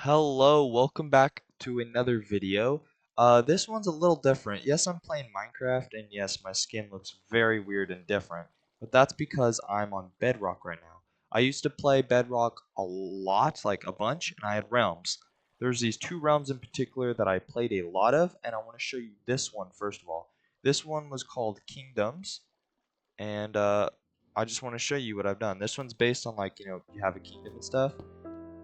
Hello, welcome back to another video. This one's a little different. Yes, I'm playing Minecraft, and yes, my skin looks very weird and different, but that's because I'm on Bedrock right now. I used to play Bedrock a lot, like a bunch, and I had realms. There's these two realms in particular that I played a lot of, and I want to show you this one first of all. This one was called Kingdoms, and I just want to show you what I've done. This one's based on like, you have a kingdom and stuff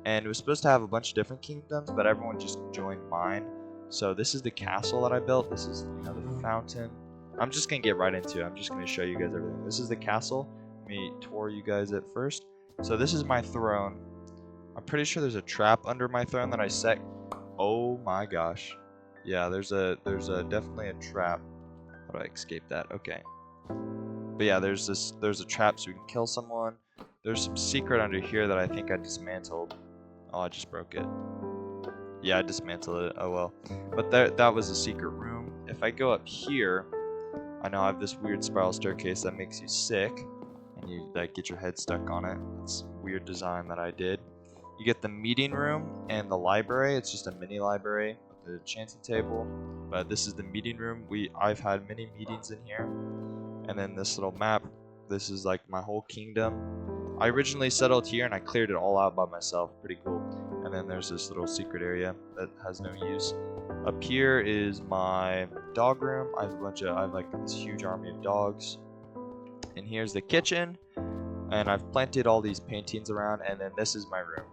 and it was supposed to have a bunch of different kingdoms, but everyone just joined mine. So this is the castle that I built. This is, the fountain. I'm just gonna get right into it. I'm just gonna show you guys everything. This is the castle. Let me tour you guys it first. So this is my throne. I'm pretty sure there's a trap under my throne that I set. Oh my gosh. Yeah, there's definitely a trap. How do I escape that? Okay. But yeah, there's a trap so we can kill someone. There's some secret under here that I think I dismantled. Oh, I just broke it. Yeah, I dismantled it. Oh well. But that was a secret room. If I go up here, I know I have this weird spiral staircase that makes you sick, and you like get your head stuck on it. It's a weird design that I did. You get the meeting room and the library. It's just a mini library with the enchanting table. But this is the meeting room. I've had many meetings in here. And then this little map. This is like my whole kingdom. I originally settled here and I cleared it all out by myself. Pretty cool. And then there's this little secret area that has no use. Up here is my dog room. I have like this huge army of dogs. And here's the kitchen. And I've planted all these paintings around. And then this is my room.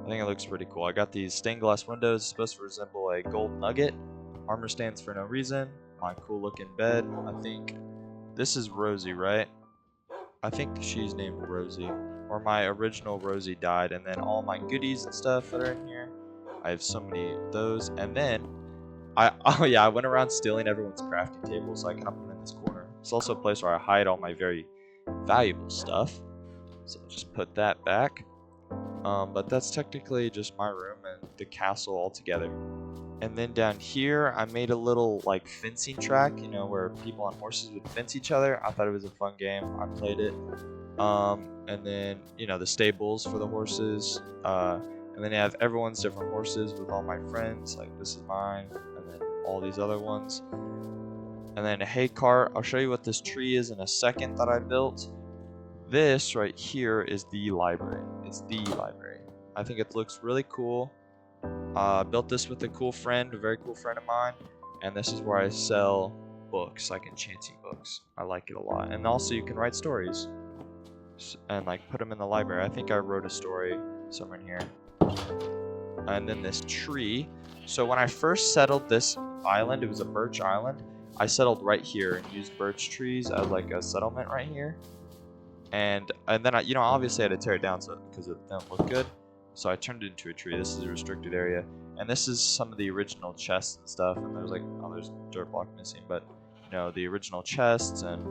I think it looks pretty cool. I got these stained glass windows supposed to resemble a gold nugget. Armor stands for no reason. My cool looking bed. I think this is Rosie, right? I think she's named Rosie, or my original Rosie died, and then all my goodies and stuff that are in here. I have so many of those, and then I went around stealing everyone's crafting table, so I kind of put them in this corner. It's also a place where I hide all my very valuable stuff, so I'll just put that back. But that's technically just my room and the castle all together. And then down here, I made a little like fencing track, where people on horses would fence each other. I thought it was a fun game. I played it. And then, the stables for the horses. And then I have everyone's different horses with all my friends. Like this is mine, and then all these other ones. And then a hay cart. I'll show you what this tree is in a second that I built. This right here is the library. It's the library. I think it looks really cool. Built this with a cool friend, a very cool friend of mine, and this is where I sell books, like enchanting books. I like it a lot, and also you can write stories and like put them in the library. I think I wrote a story somewhere in here. And then this tree. So when I first settled this island, it was a birch island. I settled right here and used birch trees as like a settlement right here. And then I, obviously I had to tear it down because it didn't look good. So I turned it into a tree. This is a restricted area. And this is some of the original chests and stuff. And there's like, there's dirt block missing. But, the original chests. And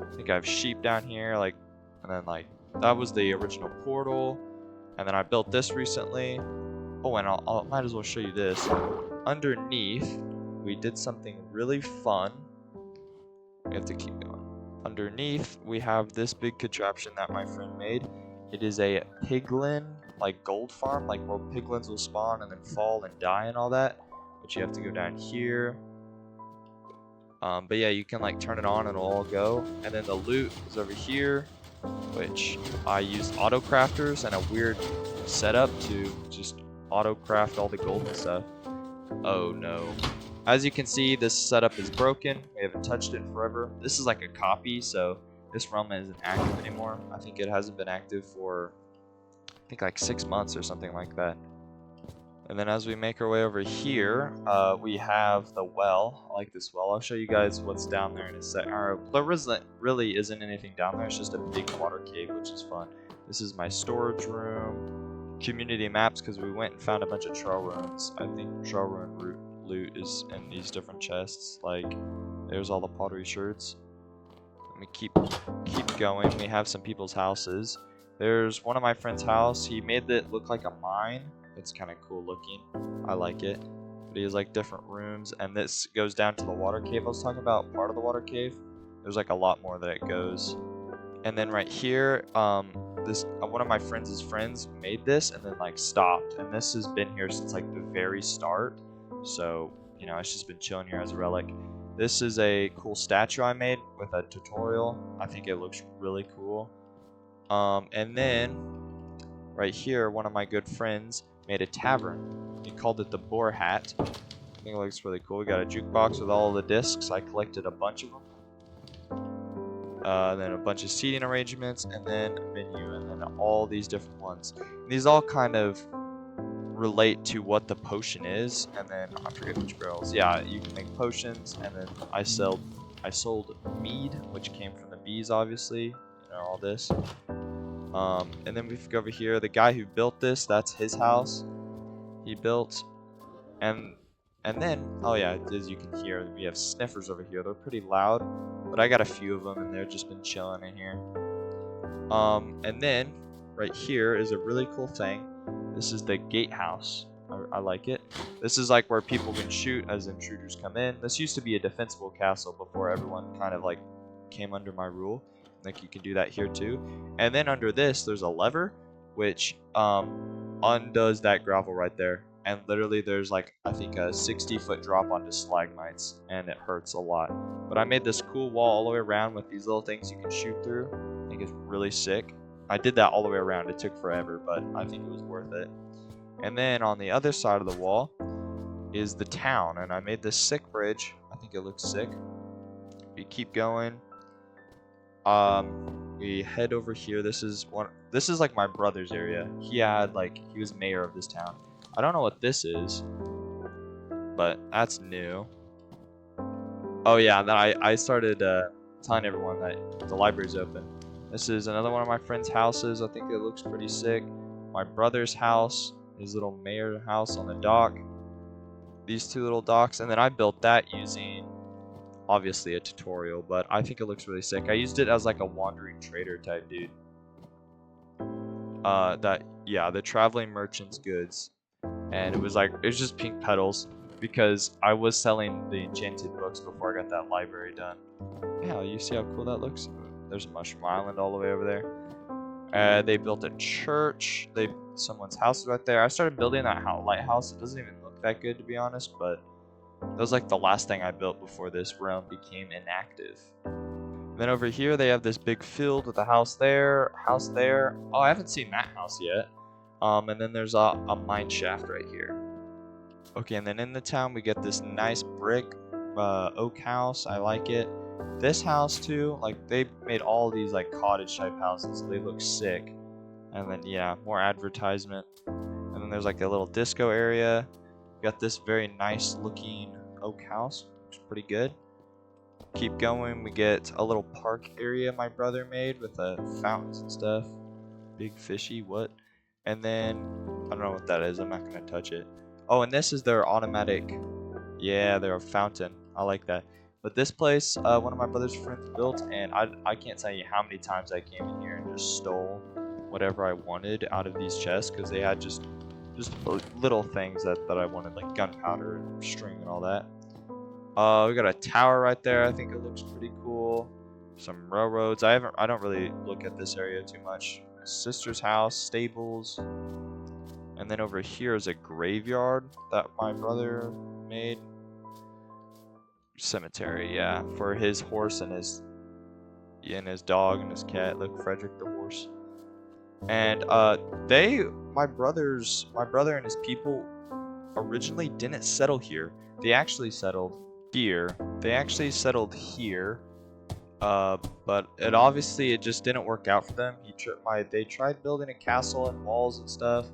I think I have sheep down here. And then that was the original portal. And then I built this recently. Oh, and I might as well show you this. Underneath, we did something really fun. We have to keep going. Underneath, we have this big contraption that my friend made. It is a piglin, like gold farm, like where piglins will spawn and then fall and die and all that. But you have to go down here. But yeah, you can like turn it on and it'll all go. And then the loot is over here, which I used auto crafters and a weird setup to just auto craft all the gold and stuff. Oh no. As you can see, this setup is broken. We haven't touched it in forever. This is like a copy, so this realm isn't active anymore. I think it hasn't been active for, I think like 6 months or something like that. And then as we make our way over here, we have the well. I like this well. I'll show you guys what's down there in a sec. There really isn't anything down there. It's just a big water cave, which is fun. This is my storage room. Community maps, because we went and found a bunch of trail ruins. I think trail ruin loot is in these different chests. Like, there's all the pottery shards. Let me keep going. We have some people's houses. There's one of my friend's house. He made it look like a mine. It's kind of cool looking. I like it. But he has like different rooms, and this goes down to the water cave I was talking about. Part of the water cave. There's like a lot more that it goes. And then right here, one of my friends' friends made this and then like stopped, and this has been here since like the very start. So you know, it's just been chilling here as a relic. This is a cool statue I made with a tutorial. I think it looks really cool. And then right here, one of my good friends made a tavern. He called it the Boar Hat. I think it looks really cool. We got a jukebox with all the discs. I collected a bunch of them. Then a bunch of seating arrangements, and then a menu, and then all these different ones. And these all kind of relate to what the potion is, and then I forget which barrels. Yeah, you can make potions, and then I sold mead, which came from the bees, obviously. You know, all this. And then we go over here. The guy who built this, that's his house. He built, and then, oh yeah, as you can hear, we have sniffers over here. They're pretty loud, but I got a few of them, and they've just been chilling in here. And then right here is a really cool thing. This is the gatehouse. I like it. This is like where people can shoot as intruders come in. This used to be a defensible castle before everyone kind of like came under my rule. Like you can do that here too. And then under this, there's a lever, which undoes that gravel right there. And literally there's like, I think a 60-foot drop onto stalagmites, and it hurts a lot. But I made this cool wall all the way around with these little things you can shoot through. I think it's really sick. I did that all the way around. It took forever, but I think it was worth it. And then on the other side of the wall is the town, and I made this sick bridge. I think it looks sick. We keep going. We head over here. This is like my brother's area. He was mayor of this town. I don't know what this is, but that's new. Oh yeah, and then I started telling everyone that the library's open. This is another one of my friend's houses. I think it looks pretty sick. My brother's house, his little mayor house on the dock. These two little docks, and then I built that using obviously a tutorial, but I think it looks really sick. I used it as like a wandering trader type dude. The traveling merchant's goods. And it was just pink petals because I was selling the enchanted books before I got that library done. Yeah, you see how cool that looks? There's Mushroom Island all the way over there. They built a church. Someone's house is right there. I started building that lighthouse. It doesn't even look that good, to be honest, but that was like the last thing I built before this realm became inactive. Then over here they have this big field with a house there, house there. Oh, I haven't seen that house yet. And then there's a mine shaft right here. Okay, and then in the town we get this nice brick oak house. I like it. This house too, like they made all these like cottage type houses. They look sick. And then yeah, more advertisement. And then there's like a little disco area. We got this very nice looking oak house, which is pretty good. Keep going, we get a little park area my brother made with fountains and stuff. Big fishy, what? And then, I don't know what that is, I'm not going to touch it. Oh, and this is their automatic, yeah, their fountain. I like that. But this place, one of my brother's friends built, and I can't tell you how many times I came in here and just stole whatever I wanted out of these chests, because they had just little things that I wanted, like gunpowder and string and all that. We got a tower right there. I think it looks pretty cool. Some railroads. I don't really look at this area too much. My sister's house, stables, and then over here is a graveyard that my brother made. Cemetery, yeah, for his horse and his dog and his cat. Look, Frederick the horse. And my brother and his people originally didn't settle here. They actually settled here. But it just didn't work out for them. They tried building a castle and walls and stuff,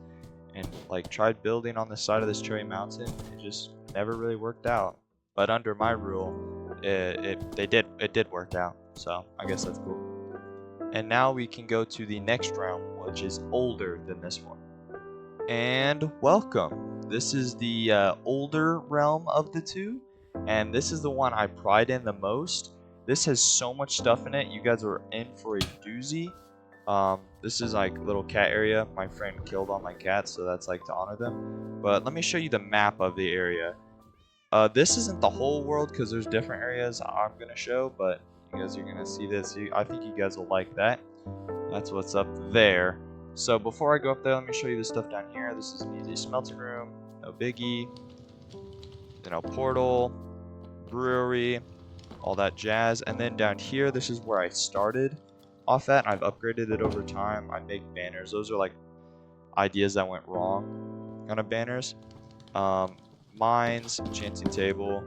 and like tried building on the side of this cherry mountain. It just never really worked out. But under my rule, it did work out. So I guess that's cool. And now we can go to the next realm, which is older than this one. And welcome. This is the older realm of the two, and this is the one I pride in the most. This has so much stuff in it. You guys are in for a doozy. This is like little cat area. My friend killed all my cats, so that's like to honor them. But let me show you the map of the area. This isn't the whole world because there's different areas I'm gonna show, but you guys are gonna see this. I think you guys will like that. That's what's up there. So before I go up there, let me show you the stuff down here. This is an easy smelting room, no biggie. You know, portal, brewery, all that jazz. And then down here, this is where I started off at. I've upgraded it over time. I make banners. Those are like ideas that went wrong kind of banners. Mines, enchanting table,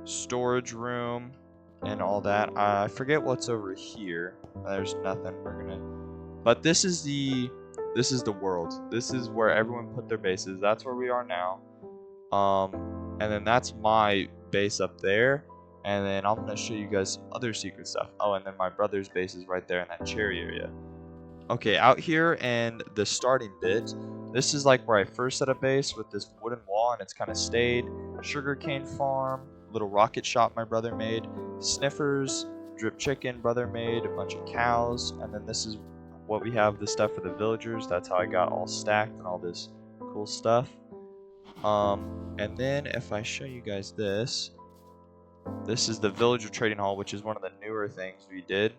storage room, and all that. I forget what's over here. There's nothing. But this is the world. This is where everyone put their bases. That's where we are now. And then that's my base up there. And then I'm gonna show you guys some other secret stuff. Oh, and then my brother's base is right there in that cherry area. Okay, out here and the starting bit, this is like where I first set a base with this wooden wall, and it's kind of stayed. Sugarcane farm, little rocket shop my brother made, sniffers, drip chicken brother made, a bunch of cows, and then this is what we have, the stuff for the villagers. That's how I got all stacked and all this cool stuff. And then if I show you guys this is the villager trading hall, which is one of the newer things we did.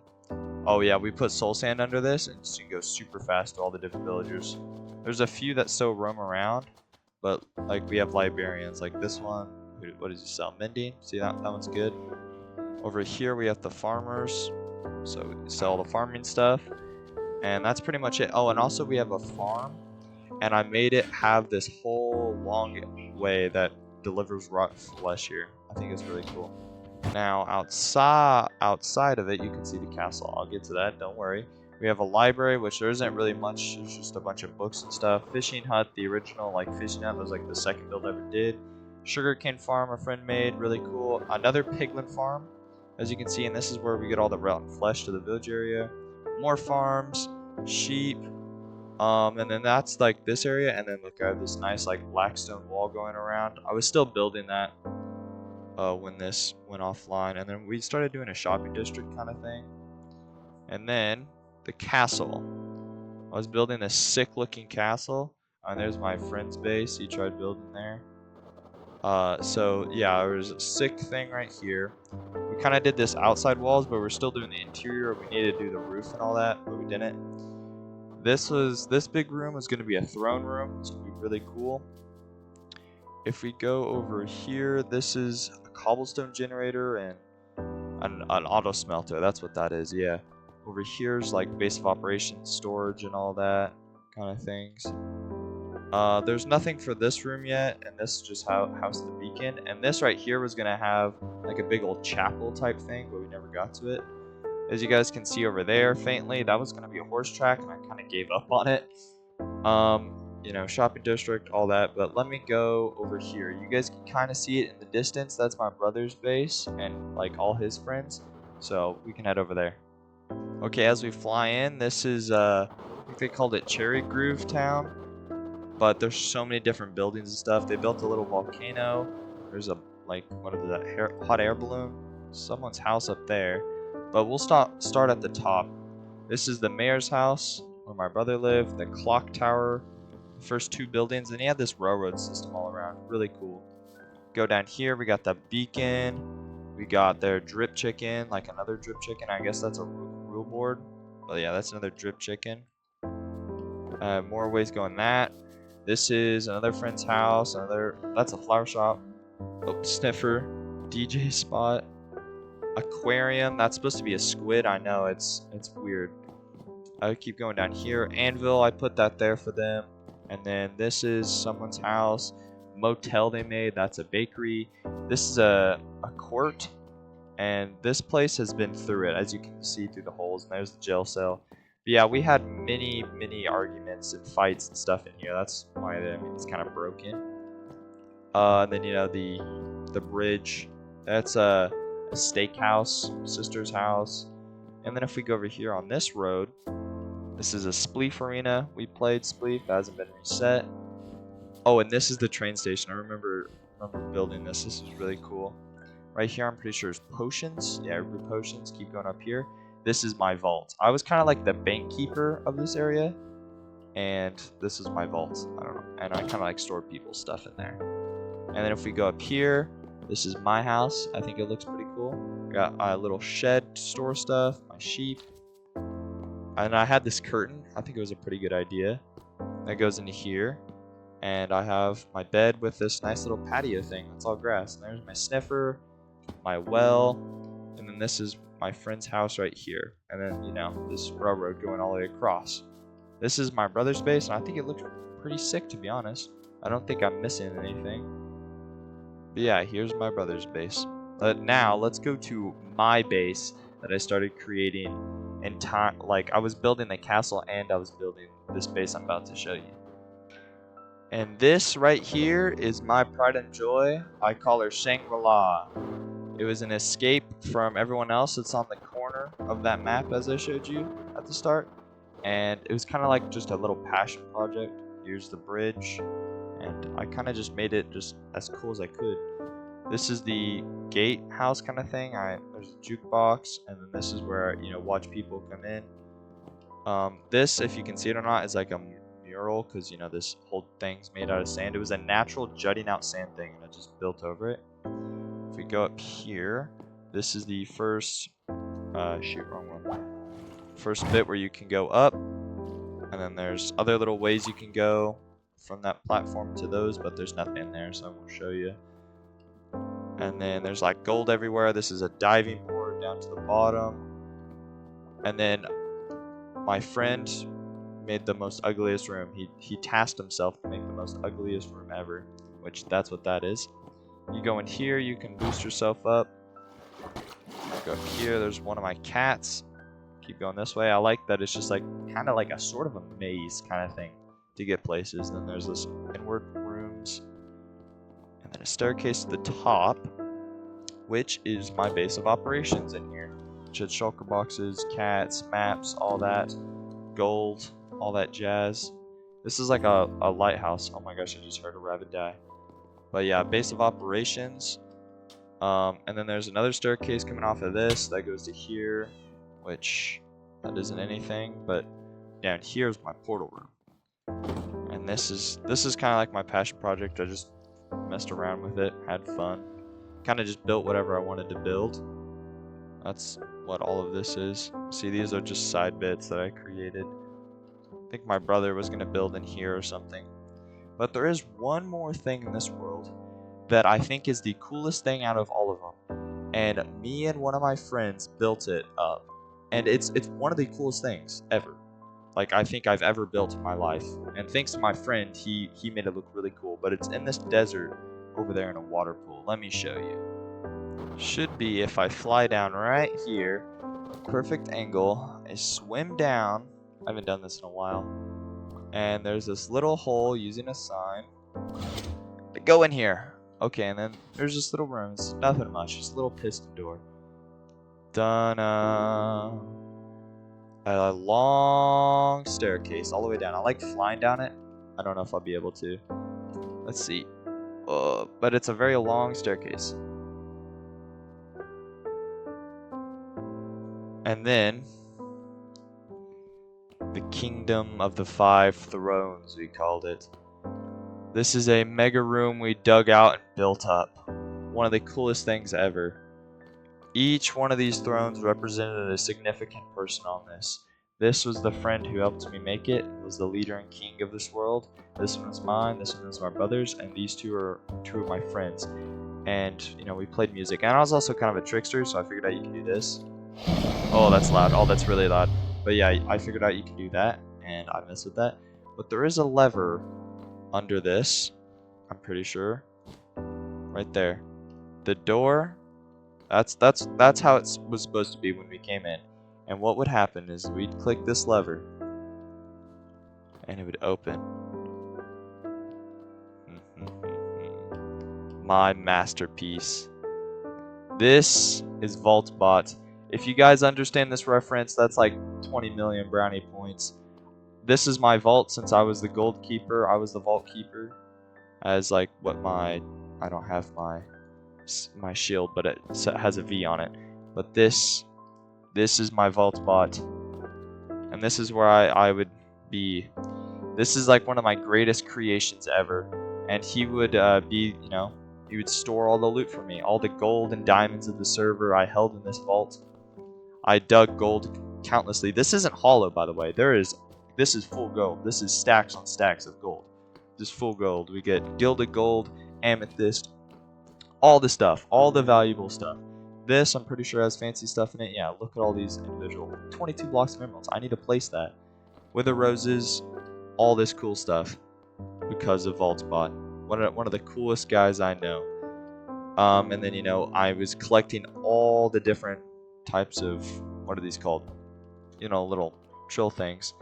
Oh yeah, we put soul sand under this, and so you can go super fast to all the different villagers. There's a few that still roam around, but like we have librarians, like this one. What does he sell? Mending. See that one's good. Over here we have the farmers, so we sell the farming stuff, and that's pretty much it. Oh, and also we have a farm, and I made it have this whole long way that delivers rock flesh here. I think it's really cool. Now outside of it, you can see the castle. I'll get to that, don't worry. We have a library, which there isn't really much. There's just a bunch of books and stuff. Fishing hut, the original like fishing hut, was like the second build I ever did. Sugarcane farm a friend made, really cool. Another piglin farm, as you can see, and this is where we get all the rotten flesh to the village area. More farms, sheep, and then that's like this area, and then look, I have this nice like black stone wall going around. I was still building that when this went offline, and then we started doing a shopping district kind of thing. And then the castle. I was building this sick looking castle, and there's my friend's base. He tried building there. So yeah, there was a sick thing right here. We kind of did this outside walls, but we're still doing the interior. We needed to do the roof and all that, but we didn't. This big room was going to be a throne room. It's going to be really cool. If we go over here, this is a cobblestone generator and an auto smelter. That's what that is, yeah. Over here's like base of operations, storage, and all that kind of things. There's nothing for this room yet, and this is just house the beacon. And this right here was gonna have like a big old chapel type thing, but we never got to it. As you guys can see over there, faintly, that was gonna be a horse track, and I kind of gave up on it. You know, shopping district, all that. But let me go over here. You guys can kind of see it in the distance. That's my brother's base and like all his friends. So we can head over there. Okay, as we fly in, this is I think they called it Cherry Groove Town. But there's so many different buildings and stuff. They built a little volcano. There's a like what is that? Hot air balloon. Someone's house up there. But we'll start at the top. This is the mayor's house where my brother lived. The clock tower. The first two buildings, and he had this railroad system all around. Really cool. Go down here. We got the beacon. We got their drip chicken, like another drip chicken. I guess that's a rule board. But yeah, that's another drip chicken. More ways going that. This is another friend's house. That's a flower shop. Oh, sniffer, DJ spot, aquarium. That's supposed to be a squid. I know it's weird. I keep going down here. Anvil. I put that there for them. And then this is someone's house. Motel they made. That's a bakery. This is a court, and this place has been through it, as you can see through the holes. And there's the jail cell. But yeah, we had many arguments and fights and stuff in here. That's why it's kind of broken. And then you know the bridge. That's a steakhouse, sister's house. And then if we go over here on this road, this is a Spleef arena. We played Spleef. That hasn't been reset. Oh, and this is the train station. I remember building this. This is really cool. Right here, I'm pretty sure is potions. Yeah, brew potions. Keep going up here. This is my vault. I was kind of like the bank keeper of this area, and this is my vault. I don't know. And I kind of like store people's stuff in there. And then if we go up here, this is my house. I think it looks pretty cool. I got a little shed to store stuff. My sheep. And I had this curtain. I think it was a pretty good idea. That goes into here. And I have my bed with this nice little patio thing. That's all grass. And there's my sniffer, my well, and then this is my friend's house right here. And then, you know, this railroad going all the way across. This is my brother's base, and I think it looks pretty sick, to be honest. I don't think I'm missing anything. But yeah, here's my brother's base. Now, let's go to my base that I started creating in time. Like, I was building the castle, and I was building this base I'm about to show you. And this right here is my pride and joy. I call her Shangri-La. It was an escape from everyone else that's on the corner of that map, as I showed you at the start. And it was kind of like just a little passion project. Here's the bridge, and I kind of just made it just as cool as I could. This is the gatehouse kind of thing. There's a jukebox, and then this is where, you know, watch people come in. This, if you can see it or not, is like a mural, because, you know, this whole thing's made out of sand. It was a natural jutting out sand thing, and I just built over it. If we go up here, this is the first shoot, wrong one. First bit where you can go up, and then there's other little ways you can go from that platform to those, but there's nothing in there, so I won't show you. And then there's like gold everywhere. This is a diving board down to the bottom. And then my friend made the most ugliest room. He tasked himself to make the most ugliest room ever, which that's what that is. You go in here, you can boost yourself up. Go up here, there's one of my cats. Keep going this way. I like that it's just like kind of like a sort of a maze kind of thing to get places. Then there's this inward rooms, and then a staircase to the top, which is my base of operations in here. Which had shulker boxes, cats, maps, all that, gold, all that jazz. This is like a lighthouse. Oh my gosh, I just heard a rabbit die. But yeah, base of operations. And then there's another staircase coming off of this that goes to here, which that isn't anything. But down here's my portal room. And this is kind of like my passion project. I just messed around with it, had fun, kind of just built whatever I wanted to build. That's what all of this is. See, these are just side bits that I created. I think my brother was going to build in here or something. But there is one more thing in this world that I think is the coolest thing out of all of them. And me and one of my friends built it up. And it's one of the coolest things ever. Like, I think I've ever built in my life. And thanks to my friend, he made it look really cool. But it's in this desert over there in a water pool. Let me show you. Should be if I fly down right here. Perfect angle. I swim down. I haven't done this in a while. And there's this little hole using a sign. Go in here. Okay, and then there's this little room. It's nothing much. Just a little piston door. Done. A long staircase all the way down. I like flying down it. I don't know if I'll be able to. Let's see. But it's a very long staircase. And then the Kingdom of the Five Thrones, we called it. This is a mega room we dug out and built up. One of the coolest things ever. Each one of these thrones represented a significant person on this. This was the friend who helped me make it. It was the leader and king of this world. This one was mine, this one was my brother's, and these two are two of my friends. And, you know, we played music. And I was also kind of a trickster, so I figured out you can do this. Oh, that's loud. Oh, that's really loud. But yeah, I figured out you can do that, and I messed with that. But there is a lever under this, I'm pretty sure. Right there. The door, that's how it was supposed to be when we came in. And what would happen is we'd click this lever, and it would open. My masterpiece. This is Vaultbot. If you guys understand this reference, that's like 20 million brownie points. This is my vault since I was the gold keeper. I was the vault keeper. As like what I don't have my shield, but it has a V on it. But this is my Vaultbot. And this is where I would be. This is like one of my greatest creations ever. And he would be, you know, he would store all the loot for me. All the gold and diamonds of the server I held in this vault. I dug gold countlessly. This isn't hollow, by the way. This is full gold. This is stacks on stacks of gold. This is full gold. We get gilded gold, amethyst, all the stuff, all the valuable stuff. This, I'm pretty sure, has fancy stuff in it. Yeah, look at all these individual 22 blocks of emeralds. I need to place that. Wither roses, all this cool stuff because of Vaultbot. One of the coolest guys I know. And then, I was collecting all the different types of, what are these called? Little chill things.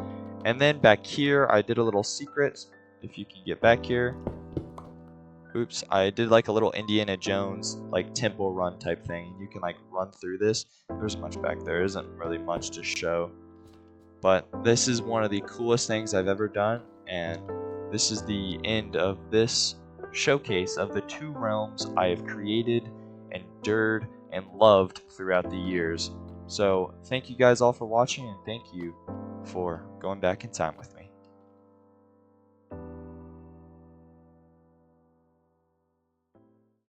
And then back here, I did a little secret. If you can get back here. Oops, I did like a little Indiana Jones, like temple run type thing. You can like run through this. There's much back there. Isn't really much to show. But this is one of the coolest things I've ever done. And this is the end of this showcase of the 2 realms I have created, endured, and loved throughout the years. So thank you guys all for watching, and thank you for going back in time with me.